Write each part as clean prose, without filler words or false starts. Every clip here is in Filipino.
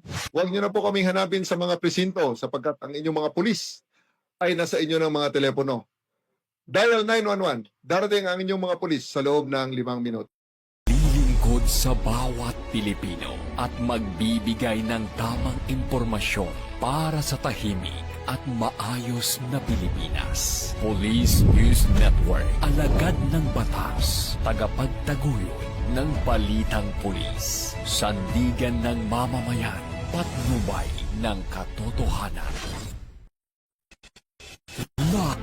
Huwag niyo na po kaming hanapin sa mga presinto sapagkat ang inyong mga pulis ay nasa inyo ng mga telepono. Dial 911. Darating ang inyong mga pulis sa loob ng 5 minuto. Lilingkod sa bawat Pilipino at magbibigay ng tamang impormasyon para sa tahimik at maayos na Pilipinas. Police News Network, alagad ng batas, tagapagtaguyod ng balitang pulis, sandigan ng mamamayan, patnubay ng katotohanan.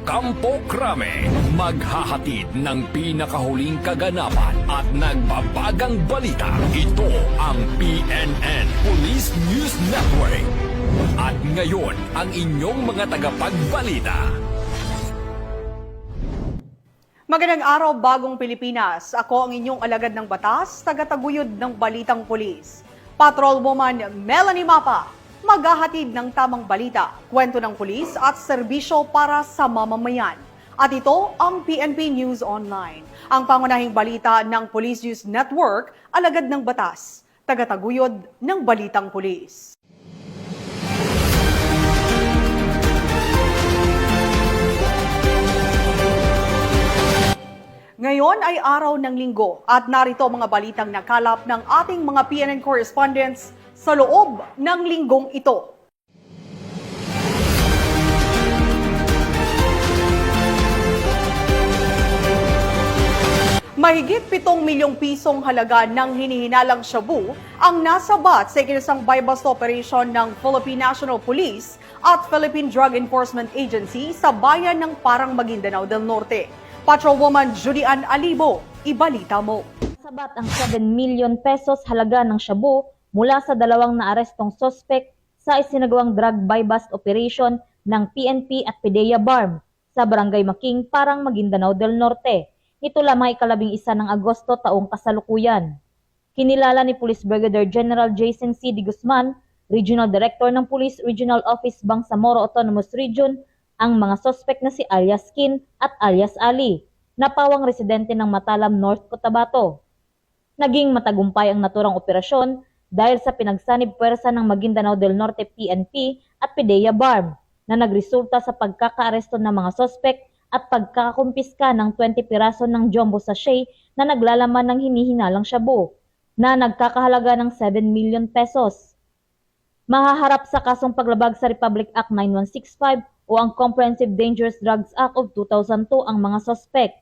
Kampo Krame, maghahatid ng pinakahuling kaganapan at nagbabagang balita. Ito ang PNN Police News Network. At ngayon, ang inyong mga tagapagbalita. Magandang araw, bagong Pilipinas. Ako ang inyong alagad ng batas, tagataguyod ng balitang pulis. Patrolwoman Melanie Mapa, maghahatid ng tamang balita, kwento ng pulis at serbisyo para sa mamamayan. At ito ang PNP News Online, ang pangunahing balita ng Police News Network, alagad ng batas, tagataguyod ng balitang pulis. Ngayon ay araw ng linggo at narito mga balitang nakalap ng ating mga PNN correspondents sa loob ng linggong ito. Mahigit 7 milyong pisong halaga ng hinihinalang shabu ang nasabat sa ikinasang buy-bust operation ng Philippine National Police at Philippine Drug Enforcement Agency sa bayan ng Parang Maguindanao del Norte. Patrolwoman Judy-Ann Alibo, ibalita mo. Sabat ang 7 million pesos halaga ng shabu mula sa dalawang naarestong sospek sa isinagawang drug buy-bust operation ng PNP at PDEA BARM sa Barangay Making, Parang Maguindanao del Norte. Ito lamang ika-11 ng Agosto taong kasalukuyan. Kinilala ni Police Brigadier General Jason C. De Guzman, Regional Director ng Police Regional Office Bangsamoro Autonomous Region, ang mga sospek na si alias Kin at alias Ali, na pawang residente ng Matalam, North Cotabato. Naging matagumpay ang naturang operasyon dahil sa pinagsanib puwersa ng Maguindanao del Norte PNP at PDEA BARM na nagresulta sa pagkakaaresto ng mga sospek at pagkakakumpiska ng 20 piraso ng jumbo sachet na naglalaman ng hinihinalang shabu na nagkakahalaga ng 7 million pesos. Mahaharap sa kasong paglabag sa Republic Act 9165 o ang Comprehensive Dangerous Drugs Act of 2002 ang mga sospek.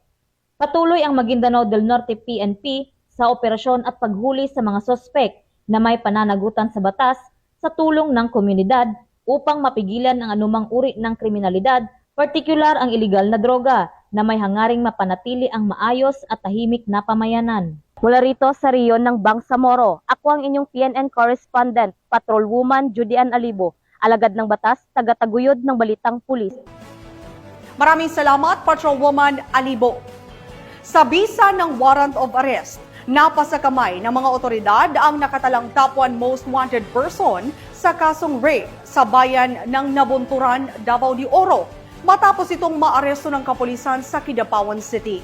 Patuloy ang Maguindanao del Norte PNP sa operasyon at paghuli sa mga sospek na may pananagutan sa batas sa tulong ng komunidad upang mapigilan ang anumang uri ng kriminalidad, partikular ang iligal na droga na may hangaring mapanatili ang maayos at tahimik na pamayanan. Mula rito sa riyon ng Bangsamoro, ako ang inyong PNN correspondent, Patrolwoman Judy-Ann Alibo, alagad ng batas, tagataguyod ng balitang pulis. Maraming salamat, Patrolwoman Alibo. Sa bisa ng warrant of arrest, napasa kamay ng mga otoridad ang nakatalang top 1 most wanted person sa kasong rape sa bayan ng Nabunturan, Davao de Oro, matapos itong maaresto ng kapulisan sa Kidapawan City.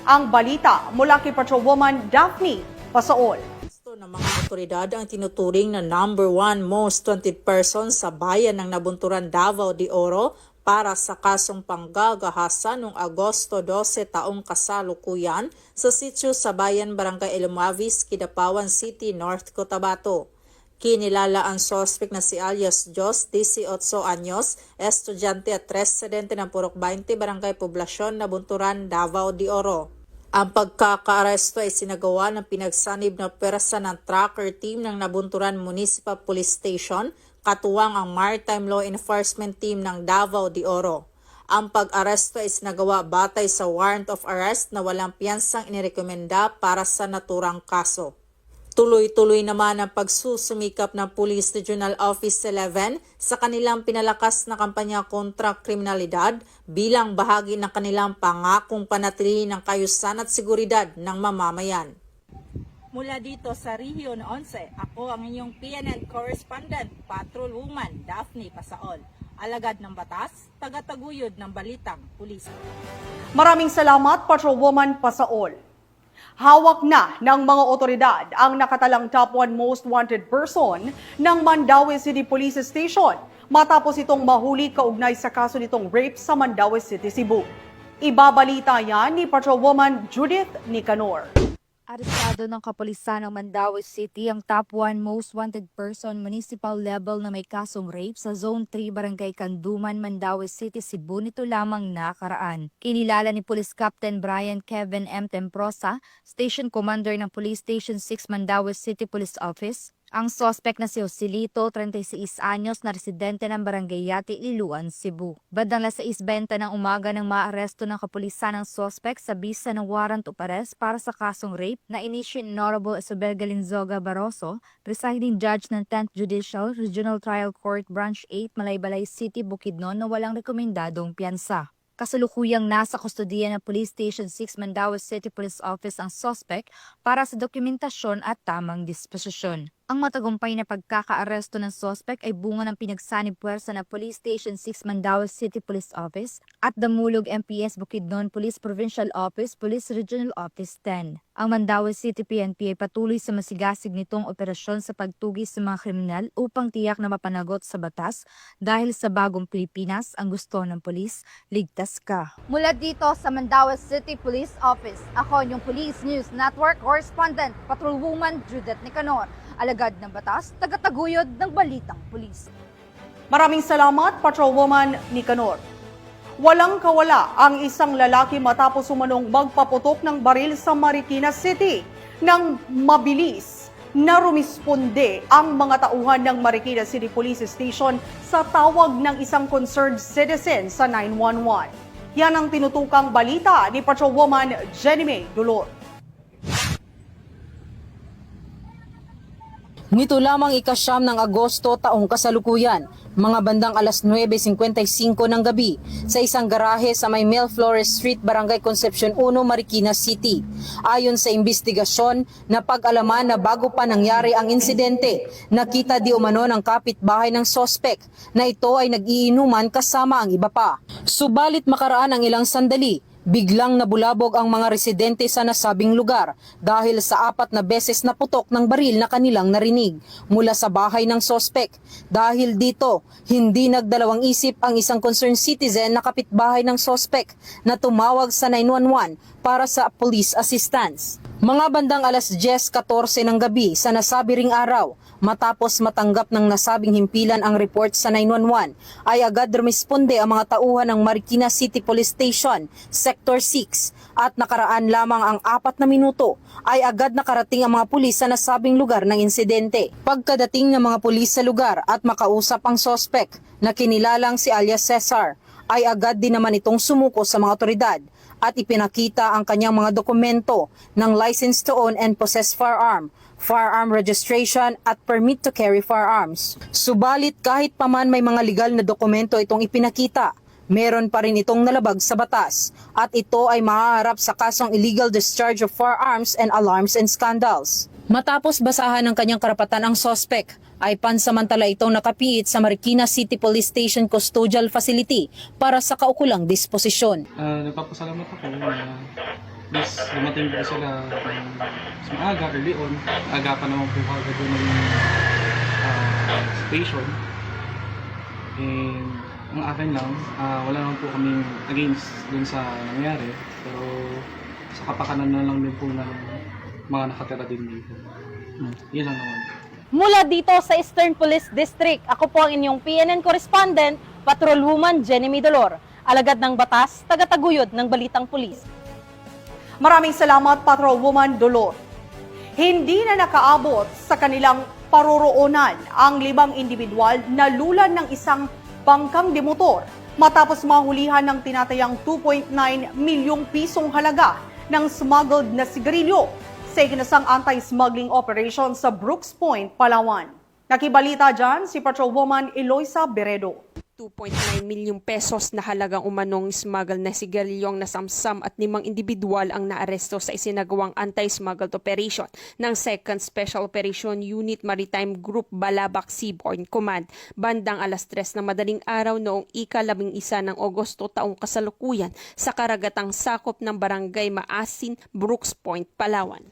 Ang balita mula kay Patrolwoman Daphne Pasaol. Gusto ng mga otoridad ang tinuturing na number 1 most wanted person sa bayan ng Nabunturan, Davao de Oro para sa kasong panggagahasa noong Agosto 12 taong kasalukuyan sa sitio sa bayan Barangay Elumavis, Kidapawan City, North Cotabato. Kinilala ang suspect na si alias Jos, 18 anyos, estudyante at residente ng Purok 20, Barangay Poblasyon, Nabunturan, Davao de Oro. Ang pagkakaaresto ay sinagawa ng pinagsanib na pwersa ng tracker team ng Nabunturan Municipal Police Station, katuwang ang Maritime Law Enforcement Team ng Davao de Oro. Ang pag-aresto ay sinagawa batay sa warrant of arrest na walang piyansang inirekomenda para sa naturang kaso. Tuloy-tuloy naman ang pagsusumikap ng Police Regional Office 11 sa kanilang pinalakas na kampanya kontra kriminalidad bilang bahagi ng kanilang pangakong panatilihin ng kayusan at seguridad ng mamamayan. Mula dito sa Region 11, ako ang inyong PNN correspondent, Patrolwoman Daphne Pasaol, alagad ng batas, tagataguyod ng balitang pulis. Maraming salamat, Patrolwoman Pasaol. Hawak na ng mga otoridad ang nakatalang top 1 most wanted person ng Mandaue City Police Station matapos itong mahuli kaugnay sa kaso nitong rape sa Mandaue City, Cebu. Ibabalita yan ni Patrolwoman Judith Nicanor. Arestado ng kapulisan ng Mandaue City ang top 1 most wanted person municipal level na may kasong rape sa Zone 3 Barangay Kanduman, Mandaue City, Cebu nito lamang nakaraan. Kinilala ni Police Captain Brian Kevin M. Temprosa, Station Commander ng Police Station 6 Mandaue City Police Office, ang suspect na si Joselito, 36 anyos na residente ng Barangay Yati, Liloan, Cebu. Bandang 6:20 ng umaga nang maaresto ng kapulisan ang suspect sa bisa ng warrant of arrest para sa kasong rape na inisyu ni Honorable Isabel Galinzoga Barroso, presiding judge ng 10th Judicial Regional Trial Court Branch 8, Malaybalay City, Bukidnon na walang rekomendadong piyansa. Kasalukuyang nasa kustodiya ng Police Station 6 Mandaue City Police Office ang suspect para sa dokumentasyon at tamang disposisyon. Ang matagumpay na pagkakaaresto ng suspect ay bunga ng pinagsanib puwersa ng Police Station 6 Mandaue City Police Office at Damulog MPS Bukidnon Police Provincial Office Police Regional Office 10. Ang Mandaue City PNP ay patuloy sa masigasig nitong operasyon sa pagtugis sa mga kriminal upang tiyak na mapanagot sa batas dahil sa bagong Pilipinas ang gusto ng pulis, ligtas ka. Mula dito sa Mandaue City Police Office, ako yung Police News Network Correspondent, Patrolwoman Judith Nicanor, alagad ng batas, tagataguyod ng balitang pulis. Maraming salamat, Patrolwoman Nicanor. Walang kawala ang isang lalaki matapos umanong magpaputok ng baril sa Marikina City. Nang mabilis na rumisponde ang mga tauhan ng Marikina City Police Station sa tawag ng isang concerned citizen sa 911. Yan ang tinutukang balita ni Patrolwoman Jenny May Dulor. Nito lamang ika-9 ng Agosto taong kasalukuyan, mga bandang alas 9:55 ng gabi, sa isang garahe sa may Mel Flores Street, Barangay Concepcion 1, Marikina City. Ayon sa investigasyon, napag-alaman na bago pa nangyari ang insidente, nakita di umano ng kapitbahay ng sospek na ito ay nag-iinuman kasama ang iba pa. Subalit makaraan ang ilang sandali, biglang nabulabog ang mga residente sa nasabing lugar dahil sa 4 na beses na putok ng baril na kanilang narinig mula sa bahay ng sospek. Dahil dito, hindi nagdalawang isip ang isang concerned citizen na kapitbahay ng sospek na tumawag sa 911 para sa police assistance. Mga bandang alas 10:14 ng gabi sa nasabi ring araw, matapos matanggap ng nasabing himpilan ang report sa 911, ay agad rumisponde ang mga tauhan ng Marikina City Police Station, Sector 6, at nakaraan lamang ang 4 na minuto ay agad nakarating ang mga pulis sa nasabing lugar ng insidente. Pagkadating ng mga pulis sa lugar at makausap ang sospek na kinilalang si alias Cesar, ay agad din naman itong sumuko sa mga otoridad at ipinakita ang kanyang mga dokumento ng license to own and possess firearm, firearm registration at permit to carry firearms. Subalit kahit paman may mga legal na dokumento itong ipinakita, meron pa rin itong nalabag sa batas at ito ay mahaharap sa kasong illegal discharge of firearms and alarms and scandals. Matapos basahan ng kanyang karapatan ang sospek, ay pansamantala itong nakapiit sa Marikina City Police Station Custodial Facility para sa kaukulang disposisyon. Nagpapasalamat ako na mas dumating po sila sa maaga, early on. Agapan naman po kagad doon ng station. And ang akin lang, wala naman po kami against dun sa nangyari. Pero sa kapakanan na lang din po ng mga nakatira din dito. Yun lang naman. Mula dito sa Eastern Police District, ako po ang inyong PNN Correspondent, Patrolwoman Jenny May Dulor, alagad ng batas, tagataguyod ng balitang pulis. Maraming salamat, Patrolwoman Dulor. Hindi na nakaabot sa kanilang paroroonan ang 5 individual na lulan ng isang bangkang demotor matapos mahulihan ng tinatayang 2.9 milyong pisong halaga ng smuggled na sigarilyo sa ikinasang anti-smuggling operation sa Brooks Point, Palawan. Nakibalita dyan si Patrolwoman Eloisa Beredo. 2.9 milyong pesos na halagang umanong smuggle na sigarilyong nasamsam at 5 individual ang naaresto sa isinagawang anti-smuggled operation ng 2nd Special Operation Unit Maritime Group Balabac Seaborne Command bandang alas 3 ng madaling araw noong ika-11 ng Agosto taong kasalukuyan sa karagatang sakop ng Barangay Maasin, Brooks Point, Palawan.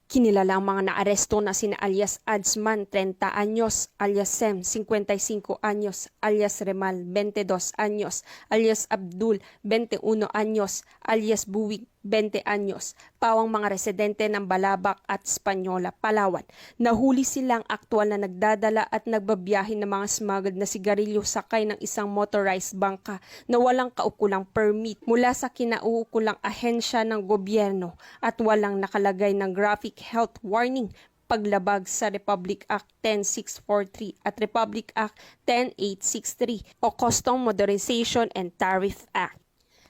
Kinilala ang mga naaresto na sina alias Adsman, 30 anyos, alias Sem, 55 anyos, alias Remal, 22 anyos, alias Abdul, 21 anyos, alias Buwig, 20 anyos, pawang mga residente ng Balabac at Spanyola, Palawan. Nahuli silang aktwal na nagdadala at nagbabiyahe ng mga smuggled na sigarilyo sakay ng isang motorized bangka na walang kaukulang permit mula sa kinauukulang ahensya ng gobyerno at walang nakalagay ng graphic health warning, paglabag sa Republic Act 10643 at Republic Act 10863 o Custom Modernization and Tariff Act.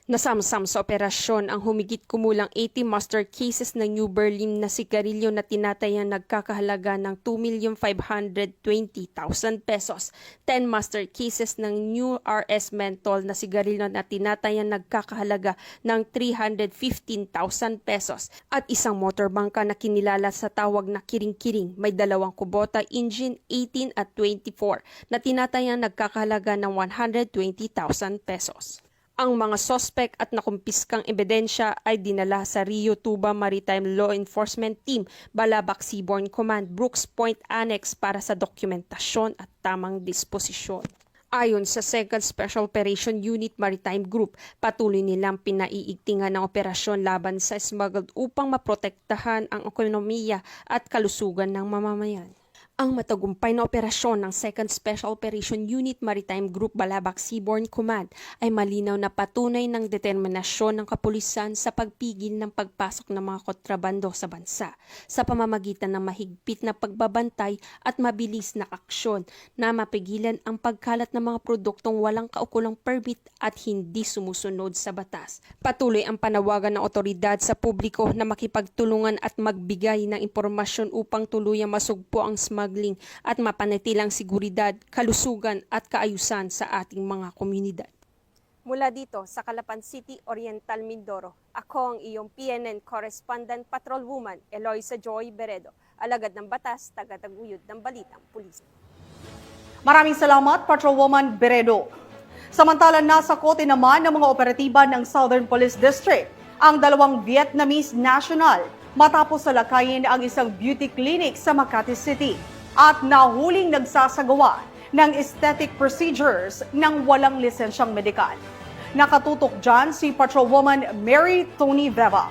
Nasamsam sa operasyon ang humigit kumulang 80 master cases ng New Berlin na sigarilyo na tinatayang nagkakahalaga ng 2,520,000 pesos, 10 master cases ng New RS Menthol na sigarilyo na tinatayang nagkakahalaga ng 315,000 pesos at isang motorbangka na kinilala sa tawag na kiring-kiring may 2 Kubota engine 18 at 24 na tinatayang nagkakahalaga ng 120,000 pesos. Ang mga sospek at nakumpiskang ebidensya ay dinala sa Rio Tuba Maritime Law Enforcement Team, Balabac Seaborne Command, Brooks Point Annex para sa dokumentasyon at tamang disposisyon. Ayon sa 2nd Special Operation Unit Maritime Group, patuloy nilang pinaiigtingan ng operasyon laban sa smuggled upang maprotektahan ang ekonomiya at kalusugan ng mamamayan. Ang matagumpay na operasyon ng 2nd Special Operation Unit Maritime Group Balabac Seaborne Command ay malinaw na patunay ng determinasyon ng kapulisan sa pagpigil ng pagpasok ng mga kontrabando sa bansa sa pamamagitan ng mahigpit na pagbabantay at mabilis na aksyon na mapigilan ang pagkalat ng mga produktong walang kaukulang permit at hindi sumusunod sa batas. Patuloy ang panawagan ng otoridad sa publiko na makipagtulungan at magbigay ng impormasyon upang tuluyang masugpo ang smuggling at mapanatilang seguridad, kalusugan at kaayusan sa ating mga komunidad. Mula dito sa Calapan City, Oriental Mindoro, ako ang iyong PNN Correspondent Patrolwoman Eloisa Joy Beredo, alagad ng batas, tagataguyod ng balitang pulis. Maraming salamat, Patrolwoman Beredo. Samantala, nasa kote naman ng mga operatiba ng Southern Police District ang 2 Vietnamese national matapos salakayin ang isang beauty clinic sa Makati City at nahuling nagsasagawa ng aesthetic procedures ng walang lisensyang medikal. Nakatutok dyan si Patrolwoman Mary Tony Veva.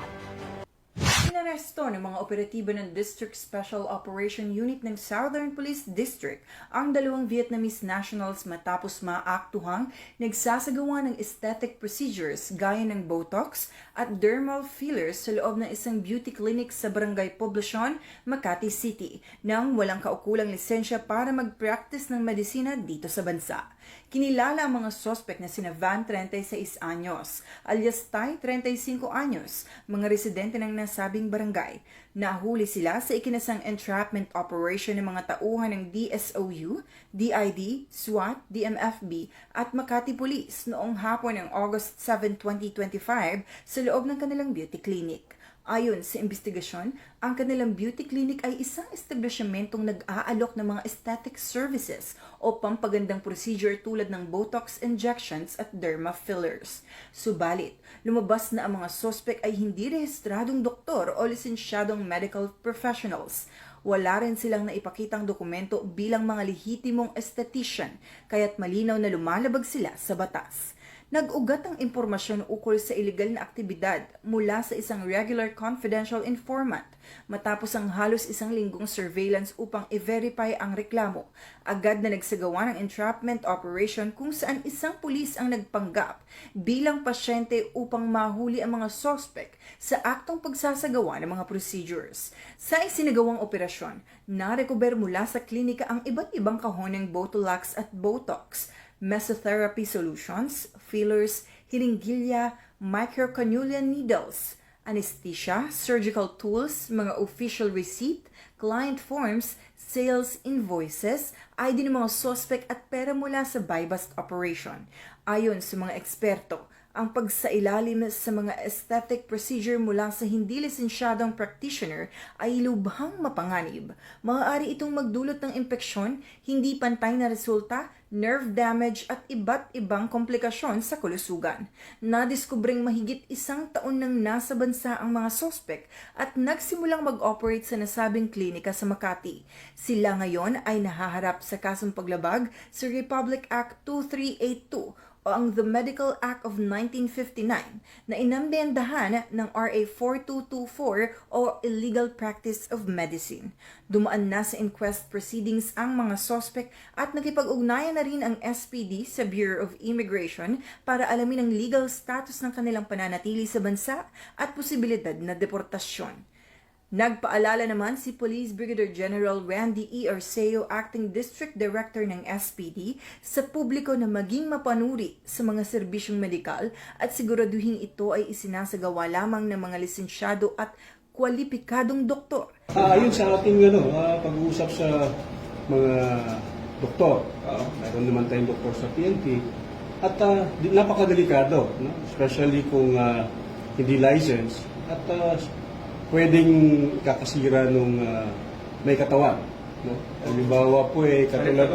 Inaresto ng mga operatiba ng District Special Operation Unit ng Southern Police District ang 2 Vietnamese nationals matapos maaktuhang nagsasagawa ng aesthetic procedures gaya ng Botox at dermal fillers sa loob ng isang beauty clinic sa Barangay Poblacion, Makati City nang walang kaukulang lisensya para mag-practice ng medisina dito sa bansa. Kinilala ang mga sospek na sina Van, 36 anyos, alias Tai, 35 anyos, mga residente ng nasabing barangay. Nahuli sila sa ikinasang entrapment operation ng mga tauhan ng DSOU, DID, SWAT, DMFB at Makati Police noong hapon ng August 7, 2025 sa loob ng kanilang beauty clinic. Ayon sa investigasyon, ang kanilang beauty clinic ay isang establisyamentong nag-aalok ng mga aesthetic services o pampagandang procedure tulad ng Botox injections at derma fillers. Subalit, lumabas na ang mga sospek ay hindi rehistradong doktor o lisensyadong medical professionals. Wala rin silang naipakitang dokumento bilang mga lehitimong esthetician, kaya't malinaw na lumalabag sila sa batas. Nag-ugat ang impormasyon ukol sa illegal na aktibidad mula sa isang regular confidential informant matapos ang halos 1 linggong surveillance upang i-verify ang reklamo. Agad na nagsagawa ng entrapment operation kung saan isang pulis ang nagpanggap bilang pasyente upang mahuli ang mga suspect sa aktong pagsasagawa ng mga procedures. Sa isinagawang operasyon, narecover mula sa klinika ang iba't ibang kahon ng Botulax at Botox, mesotherapy solutions, fillers, hilinggilya, microcannular needles, anesthesia, surgical tools, mga official receipt, client forms, sales invoices, ID ng mga suspect at pera mula sa buy-bust operation. Ayon sa mga eksperto, ang pagsailalim sa mga aesthetic procedure mula sa hindi lisensyadong practitioner ay lubhang mapanganib. Maaari itong magdulot ng impeksyon, hindi pantay na resulta, nerve damage at iba't ibang komplikasyon sa kalusugan. Nadiskubring mahigit 1 taon nang nasa bansa ang mga suspect at nagsimulang mag-operate sa nasabing klinika sa Makati. Sila ngayon ay nahaharap sa kasong paglabag sa Republic Act 2382 o ang The Medical Act of 1959 na inambendahan ng RA 4224 o Illegal Practice of Medicine. Dumaan na sa inquest proceedings ang mga suspect at nakipag-ugnayan na rin ang SPD sa Bureau of Immigration para alamin ang legal status ng kanilang pananatili sa bansa at posibilidad na deportasyon. Nagpaalala naman si Police Brigadier General Randy E. Arceo, Acting District Director ng SPD, sa publiko na maging mapanuri sa mga serbisyong medikal at siguraduhin ito ay isinasagawa lamang ng mga lisensyado at kwalipikadong doktor. Ayun sa ating pag-uusap sa mga doktor, mayroon naman tayong doktor sa PNP at napakadelikado, no? Especially kung hindi license at pwedeng kakasira nung may katawan. No? Halimbawa po katulad,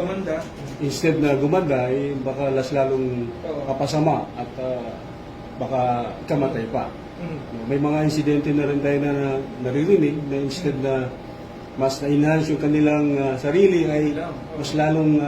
instead na gumanda, baka lalong kapasama at baka kamatay pa. No? May mga insidente na rin tayo na naririnig na instead na mas na-enhance yung kanilang sarili ay mas lalong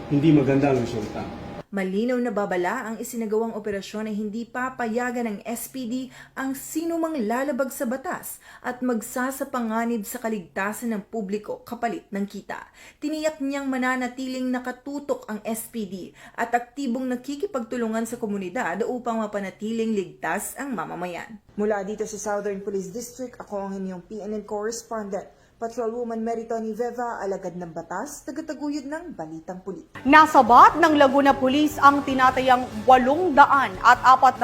hindi magandang resulta. Malinaw na babala ang isinagawang operasyon ay hindi papayagan ng SPD ang sinumang lalabag sa batas at magsasapanganib sa kaligtasan ng publiko kapalit ng kita. Tiniyak niyang mananatiling nakatutok ang SPD at aktibong nakikipagtulungan sa komunidad upang mapanatiling ligtas ang mamamayan. Mula dito sa Southern Police District, ako ang inyong PNN correspondent, Patrolwoman Meritoni Veva, alagad ng batas, tagataguyod ng Balitang Pulis. Nasabat ng Laguna Police ang tinatayang 840,000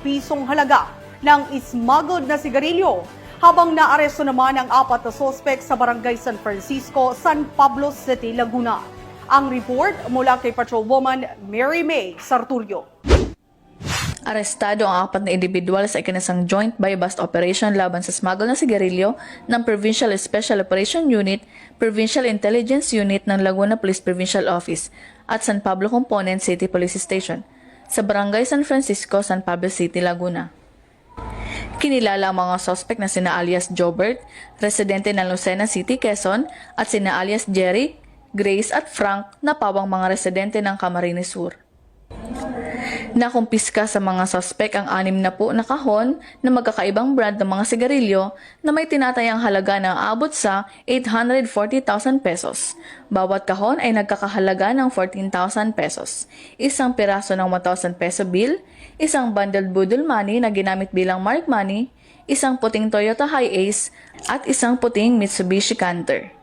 pisong halaga ng smuggled na sigarilyo, habang naaresto naman ang 4 na sospek sa Barangay San Francisco, San Pablo City, Laguna. Ang report mula kay Patrolwoman Mary May Sarturio. Arestado ang 4 na individual sa ikinasang joint buy-bust operation laban sa smuggle na sigarilyo ng Provincial Special Operation Unit, Provincial Intelligence Unit ng Laguna Police Provincial Office at San Pablo Component City Police Station sa Barangay San Francisco, San Pablo City, Laguna. Kinilala ang mga suspect na sina alias Jobert, residente ng Lucena City, Quezon, at sina alias Jerry, Grace at Frank na pawang mga residente ng Camarines Sur. Nakumpiska sa mga suspek ang 6 na po na kahon na magkakaibang brand ng mga sigarilyo na may tinatayang halaga na aabot sa 840,000 pesos. Bawat kahon ay nagkakahalaga ng 14,000 pesos. Isang piraso ng 1,000 peso bill, isang bundled budol money na ginamit bilang mark money, isang puting Toyota Hi-Ace at isang puting Mitsubishi Canter.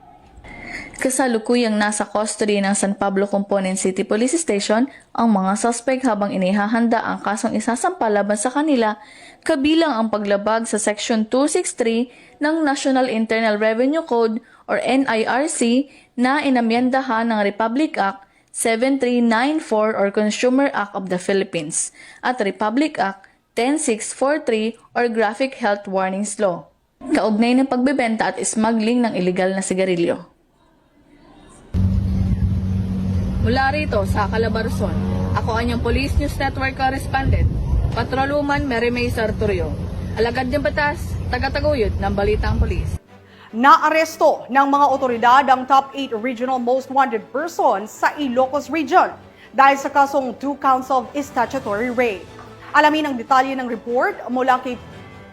Kasalukuyang nasa custody ng San Pablo Component City Police Station ang mga suspect habang inihahanda ang kasong isasampa laban sa kanila, kabilang ang paglabag sa Section 263 ng National Internal Revenue Code or NIRC na inamyendahan ng Republic Act 7394 or Consumer Act of the Philippines at Republic Act 10643 or Graphic Health Warnings Law, kaugnay ng pagbebenta at smuggling ng illegal na sigarilyo. Mula rito sa Calabarzon, ako ang inyong Police News Network correspondent, Patrolwoman Mary May Sarturio. Alagad ng batas, tagataguyod ng Balitang Pulis. Naaresto ng mga otoridad ang top 8 regional most wanted persons sa Ilocos Region dahil sa kasong 2 counts of statutory rape. Alamin ang detalye ng report mula kay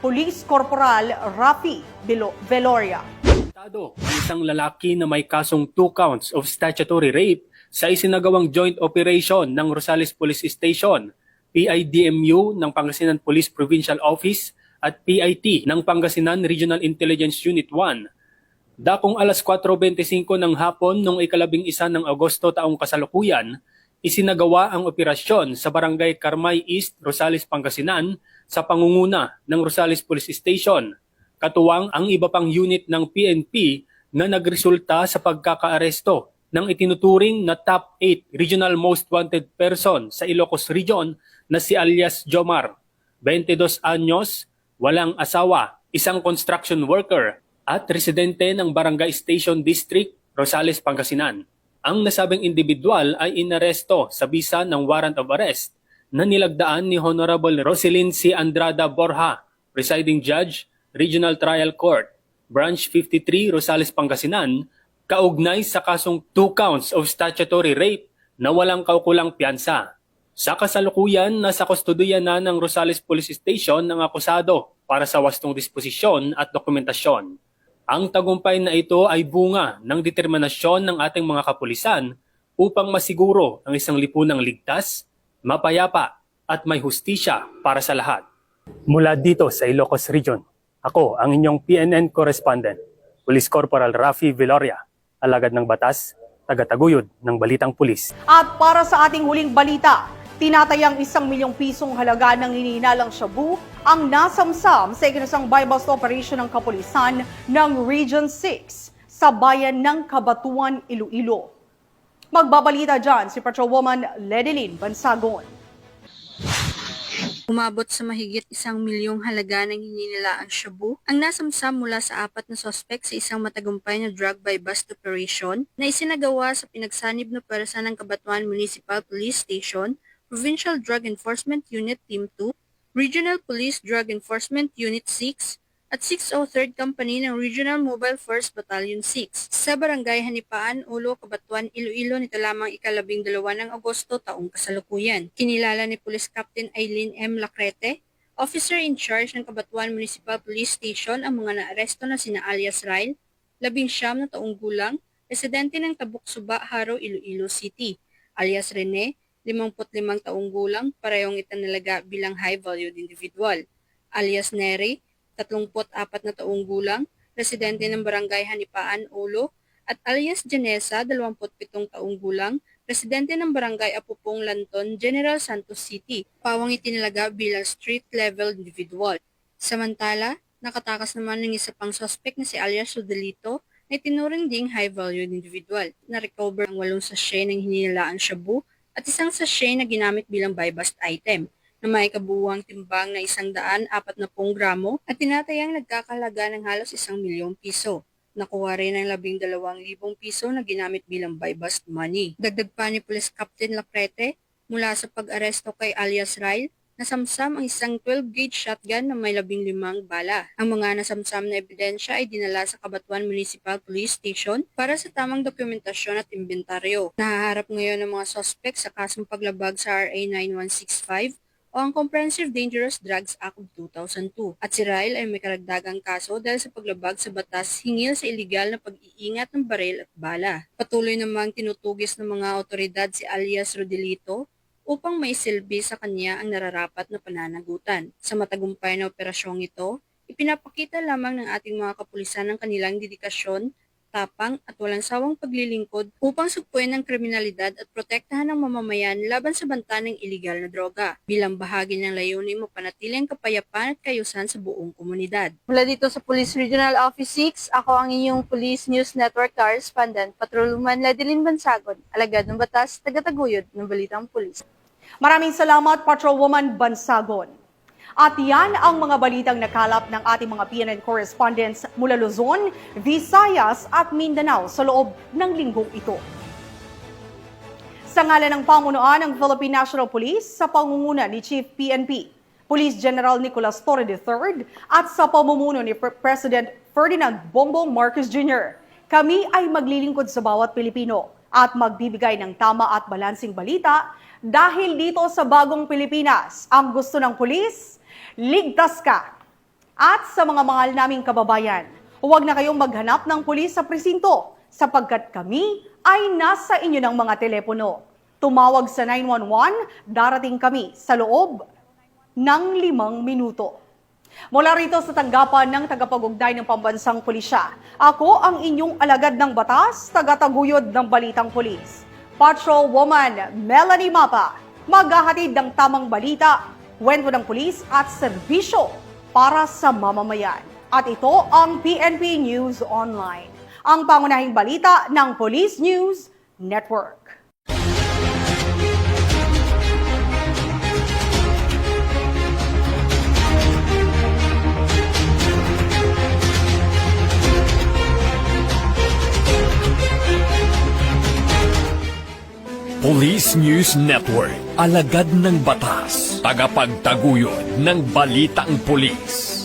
Police Corporal Rafi Veloria. Ang isang lalaki na may kasong 2 counts of statutory rape sa isinagawang joint operation ng Rosales Police Station, PIDMU ng Pangasinan Police Provincial Office at PIT ng Pangasinan Regional Intelligence Unit 1. Dakong alas 4:25 ng hapon noong 11 ng Agosto taong kasalukuyan, isinagawa ang operasyon sa Barangay Carmay East, Rosales, Pangasinan sa pangunguna ng Rosales Police Station, katuwang ang iba pang unit ng PNP na nagresulta sa pagkakaaresto ng itinuturing na top 8 regional most wanted person sa Ilocos Region na si alias Jomar, 22 anyos, walang asawa, isang construction worker at residente ng Barangay Station District, Rosales, Pangasinan. Ang nasabing individual ay inaresto sa bisa ng warrant of arrest na nilagdaan ni Honorable Roselyn C. Andrada Borja, Presiding Judge, Regional Trial Court, Branch 53, Rosales, Pangasinan, kaugnay sa kasong 2 counts of statutory rape na walang kaukulang piyansa. Sa kasalukuyan, nasa kustodiya na ng Rosales Police Station ng akusado para sa wastong disposisyon at dokumentasyon. Ang tagumpay na ito ay bunga ng determinasyon ng ating mga kapulisan upang masiguro ang isang lipunang ligtas, mapayapa at may hustisya para sa lahat. Mula dito sa Ilocos Region, ako ang inyong PNN correspondent, Police Corporal Rafi Viloria, alagad ng batas, tagataguyod ng Balitang Pulis. At para sa ating huling balita, tinatayang 1 milyong pisong halaga ng hinihinalang shabu ang nasamsam sa ikinasang buy-bust operation ng kapulisan ng Region 6 sa bayan ng Cabatuan, Iloilo. Magbabalita dyan si Patrolwoman Ledilyn Bansagon. Umabot sa mahigit 1 milyong halaga ng hininilaang shabu ang nasamsam mula sa 4 na sospek sa isang matagumpay na drug buy-bust operation na isinagawa sa pinagsanib na pwersa ng Cabatuan Municipal Police Station, Provincial Drug Enforcement Unit Team 2, Regional Police Drug Enforcement Unit 6, at 603rd Company ng Regional Mobile Force Battalion 6 sa Barangay Hanipaan, Ulo, Cabatuan, Iloilo nito lamang 12 ng Agosto taong kasalukuyan. Kinilala ni Police Captain Eileen M. Lacrete, Officer in Charge ng Cabatuan Municipal Police Station, ang mga naaresto na sina alias Ryle, 19 na taong gulang, residente ng Tabuk Suba, Haro, Iloilo City, alias Rene, 55 taong gulang, parehong itinalaga bilang high-valued individual, alias Neri, 34 na taong gulang, residente ng Barangay Hanipaan, Ulo, at alias Janessa, 27 taong gulang, residente ng Barangay Apupong, Lanton, General Santos City, pawang itinalaga bilang street-level individual. Samantala, nakatakas naman ng isa pang suspect na si alias Rodelito na itinuring ding high-valued individual. Na-recover ang 8 sachet ng hininilaang shabu at 1 sachet na ginamit bilang buy-bust item na may kabuuang timbang na 140 gramo at tinatayang nagkakalaga ng halos 1 milyong piso. Nakuha rin ang 12,000 piso na ginamit bilang buy-bust money. Dagdag pa ni Police Captain Lacrete, mula sa pag-aresto kay alias Ryle, nasamsam ang isang 12-gauge shotgun na may 15 bala. Ang mga nasamsam na ebidensya ay dinala sa Cabatuan Municipal Police Station para sa tamang dokumentasyon at inventaryo. Nahaharap ngayon ng mga suspect sa kasong paglabag sa RA 9165 o ang Comprehensive Dangerous Drugs Act of 2002. At si Ryle ay may karagdagang kaso dahil sa paglabag sa batas hingil sa iligal na pag-iingat ng baril at bala. Patuloy namang tinutugis ng mga otoridad si alias Rodelito upang maisilbi sa kanya ang nararapat na pananagutan. Sa matagumpay na operasyong ito, ipinapakita lamang ng ating mga kapulisan ang kanilang dedikasyon, tapang at walang sawang paglilingkod upang sugpuin ang kriminalidad at protektahan ng mamamayan laban sa banta ng iligal na droga. Bilang bahagi ng layunin mapanatili ang kapayapaan at kayusan sa buong komunidad. Mula dito sa Police Regional Office 6, ako ang inyong Police News Network Correspondent, Patrolwoman Ledilyn Bansagon, alagad ng batas, tagataguyod ng Balitang Pulis. Maraming salamat, Patrolwoman Bansagon. At yan ang mga balitang nakalap ng ating mga PNN correspondents mula Luzon, Visayas at Mindanao sa loob ng linggong ito. Sa ngalan ng pamunuan ng Philippine National Police sa pangunguna ni Chief PNP, Police General Nicolas Torre III at sa pamumuno ni President Ferdinand Bongbong Marcos Jr., kami ay maglilingkod sa bawat Pilipino at magbibigay ng tama at balansing balita dahil dito sa bagong Pilipinas, ang gusto ng pulis, ligtas ka. At sa mga mahal naming kababayan, huwag na kayong maghanap ng pulis sa presinto sapagkat kami ay nasa inyo ng mga telepono. Tumawag sa 911, darating kami sa loob ng 5 minuto. Mula rito sa tanggapan ng tagapag-ugnayan ng Pambansang Pulisya, ako ang inyong alagad ng batas, tagataguyod ng Balitang Pulis, Patrolwoman Melanie Mapa maghahatid ng tamang balita, kwento ng pulis at serbisyo para sa mamamayan. At ito ang PNP News Online, ang pangunahing balita ng Police News Network. Police News Network, alagad ng batas, tagapagtaguyod ng balitang pulis.